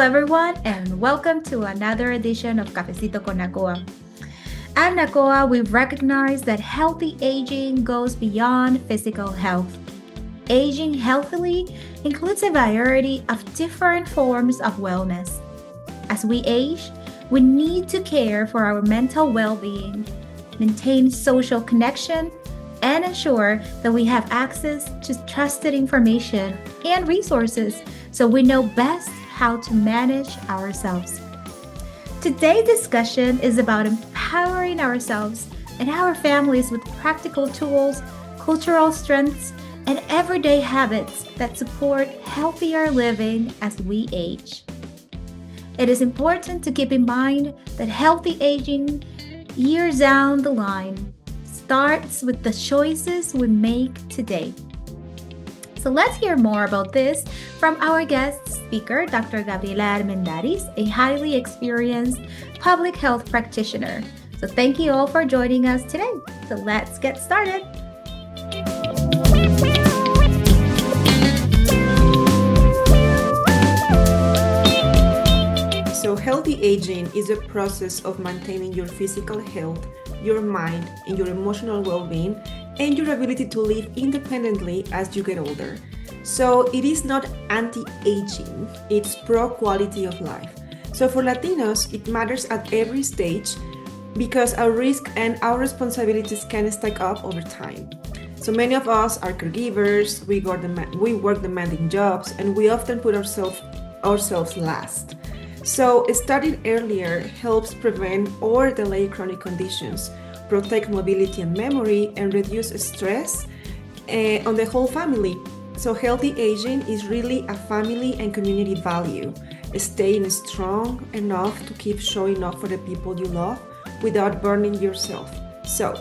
everyone, and welcome to another edition of Cafecito con NHCOA. At NHCOA, we recognize that healthy aging goes beyond physical health. Aging healthily includes a variety of different forms of wellness. As we age, we need to care for our mental well-being, maintain social connection, and ensure that we have access to trusted information and resources so we know best how to manage ourselves. Today's discussion is about empowering ourselves and our families with practical tools, cultural strengths, and everyday habits that support healthier living as we age. It is important to keep in mind that healthy aging years down the line starts with the choices we make today. So let's hear more about this from our guest speaker, Dr. Gabriela Armendáriz, a highly experienced public health practitioner. So thank you all for joining us today. So let's get started. So healthy aging is a process of maintaining your physical health, your mind, and your emotional well-being, and your ability to live independently as you get older. So it is not anti-aging, it's pro-quality of life. So for Latinos, it matters at every stage because our risk and our responsibilities can stack up over time. So many of us are caregivers, we work demanding jobs, and we often put ourselves last. So starting earlier helps prevent or delay chronic conditions, protect mobility and memory, and reduce stress on the whole family. So healthy aging is really a family and community value, staying strong enough to keep showing up for the people you love without burning yourself. So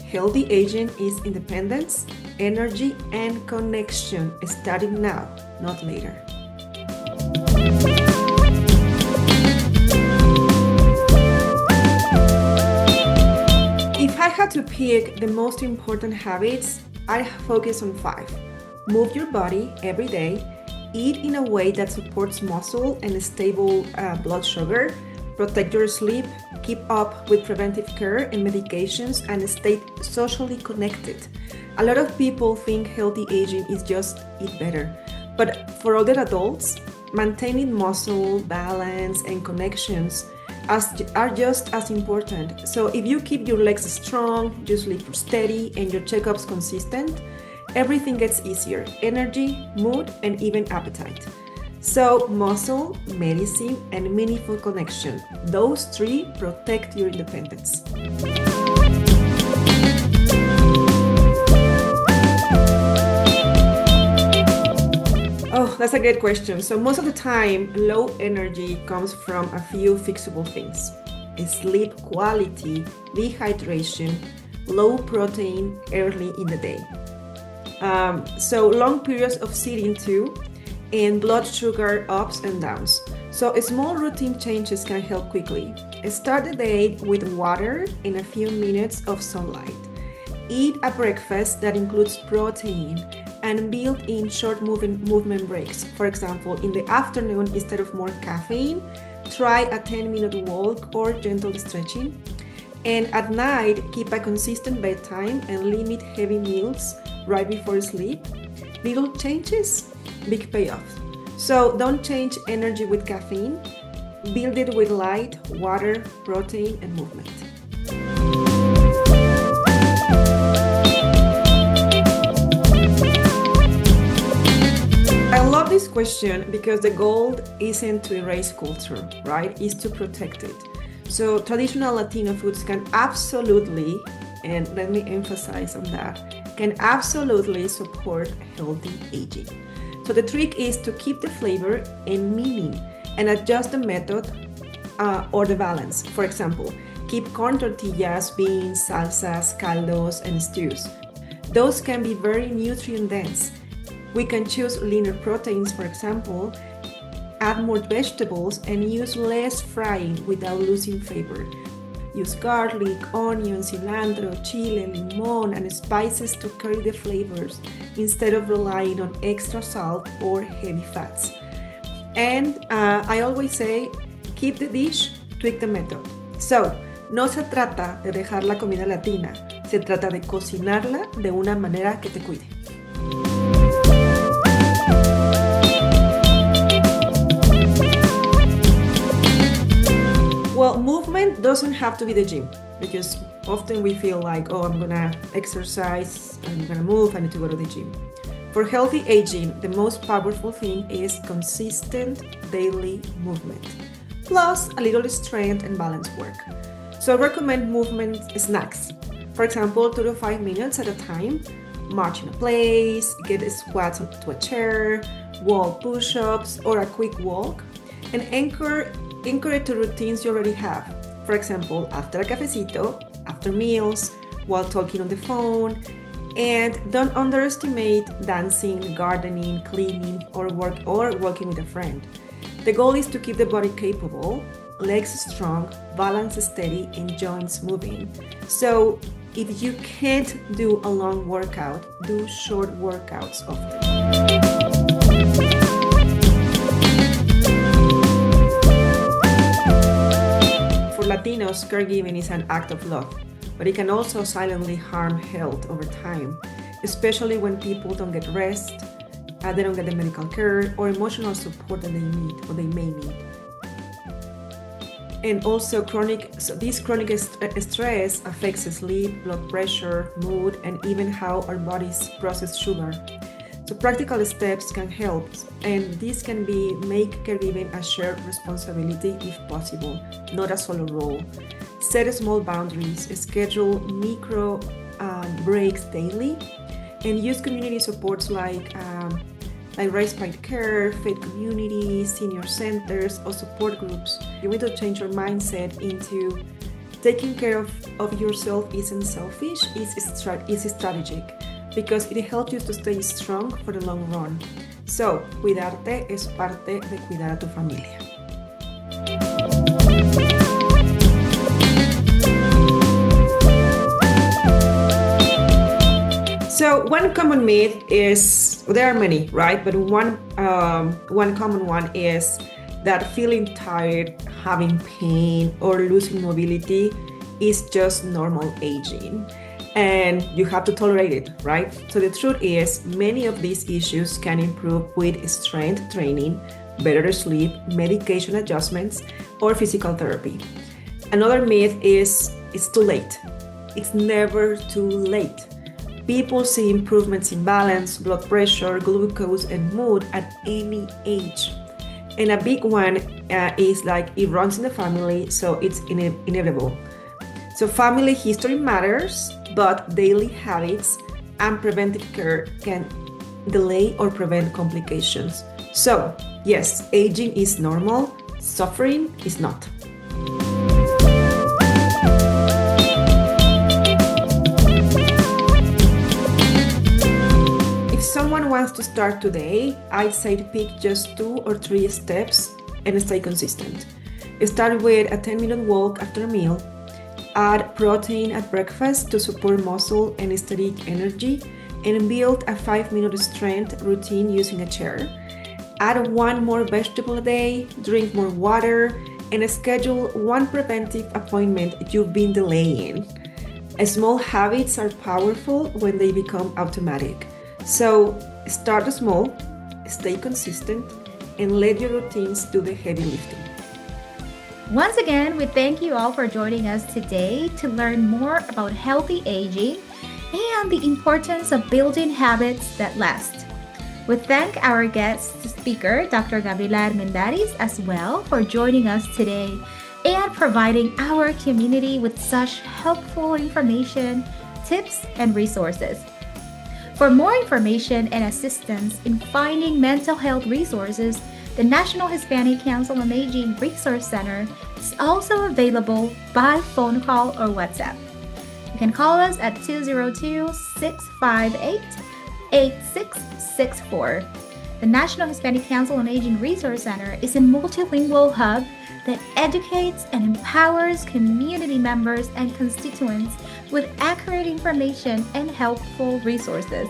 healthy aging is independence, energy, and connection, starting now, not later. If I had to pick the most important habits, I focus on 5. Move your body every day, eat in a way that supports muscle and stable blood sugar, protect your sleep, keep up with preventive care and medications, and stay socially connected. A lot of people think healthy aging is just eat better, but for older adults, maintaining muscle, balance, and connections are just as important. So if you keep your legs strong, you sleep steady, and your checkups consistent, everything gets easier: energy, mood, and even appetite. So muscle, medicine, and meaningful connection, those 3 protect your independence. Oh, that's a great question. So most of the time, low energy comes from a few fixable things: sleep quality, dehydration, low protein early in the day. So long periods of sitting too, and blood sugar ups and downs. So small routine changes can help quickly. Start the day with water and a few minutes of sunlight. Eat a breakfast that includes protein and build in short movement breaks. For example, in the afternoon, instead of more caffeine, try a 10-minute walk or gentle stretching. And at night, keep a consistent bedtime and limit heavy meals right before sleep. Little changes, big payoffs. So don't change energy with caffeine. Build it with light, water, protein, and movement. I love this question because the goal isn't to erase culture, right? It's to protect it. So traditional Latino foods can absolutely, and let me emphasize on that, can absolutely support healthy aging. So the trick is to keep the flavor and meaning and adjust the method or the balance. For example, keep corn tortillas, beans, salsas, caldos, and stews. Those can be very nutrient dense. We can choose leaner proteins, for example, add more vegetables, and use less frying without losing flavor. Use garlic, onion, cilantro, chile, limon, and spices to carry the flavors instead of relying on extra salt or heavy fats. And I always say, keep the dish, tweak the method. So, no se trata de dejar la comida latina, se trata de cocinarla de una manera que te cuide. Well, movement doesn't have to be the gym, because often we feel like, oh, I'm gonna exercise, I'm gonna move, I need to go to the gym. For healthy aging, the most powerful thing is consistent daily movement, plus a little strength and balance work. So I recommend movement snacks. For example, 2 to 5 minutes at a time, march in a place, get a squats to a chair, wall push-ups, or a quick walk, and anchor it to routines you already have. For example, after a cafecito, after meals, while talking on the phone, and don't underestimate dancing, gardening, cleaning, or walking with a friend. The goal is to keep the body capable, legs strong, balance steady, and joints moving. So if you can't do a long workout, do short workouts often. For Latinos, caregiving is an act of love, but it can also silently harm health over time, especially when people don't get rest, they don't get the medical care or emotional support that they need or they may need. And also this chronic stress affects sleep, blood pressure, mood, and even how our bodies process sugar. So practical steps can help, and this can be make caregiving a shared responsibility if possible, not a solo role. Set small boundaries, schedule micro breaks daily, and use community supports like respite care, faith communities, senior centers, or support groups. You need to change your mindset into taking care of yourself isn't selfish, it's strategic, because it helps you to stay strong for the long run. So, cuidarte es parte de cuidar a tu familia. So one common myth is, there are many, right? But one common one is that feeling tired, having pain, or losing mobility is just normal aging, and you have to tolerate it, right? So the truth is, many of these issues can improve with strength training, better sleep, medication adjustments, or physical therapy. Another myth is it's too late. It's never too late. People see improvements in balance, blood pressure, glucose, and mood at any age. And a big one is like it runs in the family, so it's inevitable. So family history matters, but daily habits and preventive care can delay or prevent complications. So yes, aging is normal, suffering is not. If someone wants to start today, I'd say to pick just 2 or 3 steps and stay consistent. Start with a 10-minute walk after a meal. Add protein at breakfast to support muscle and steady energy, and build a 5-minute strength routine using a chair. Add 1 more vegetable a day, drink more water, and schedule 1 preventive appointment you've been delaying. Small habits are powerful when they become automatic. So start small, stay consistent, and let your routines do the heavy lifting. Once again, we thank you all for joining us today to learn more about healthy aging and the importance of building habits that last. We thank our guest speaker, Dr. Gabriela Armendáriz, as well for joining us today and providing our community with such helpful information, tips, and resources. For more information and assistance in finding mental health resources, the National Hispanic Council on Aging Resource Center is also available by phone call or WhatsApp. You can call us at 202-658-8664. The National Hispanic Council on Aging Resource Center is a multilingual hub that educates and empowers community members and constituents with accurate information and helpful resources.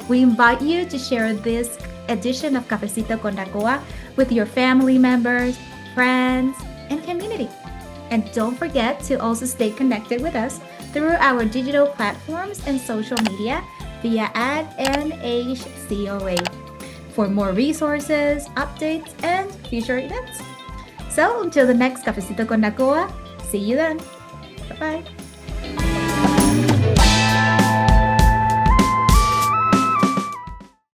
We invite you to share this edition of Cafecito con NHCOA with your family members, friends, and community. And don't forget to also stay connected with us through our digital platforms and social media via @NHCOA for more resources, updates, and future events. So until the next Cafecito con NHCOA, see you then. Bye-bye.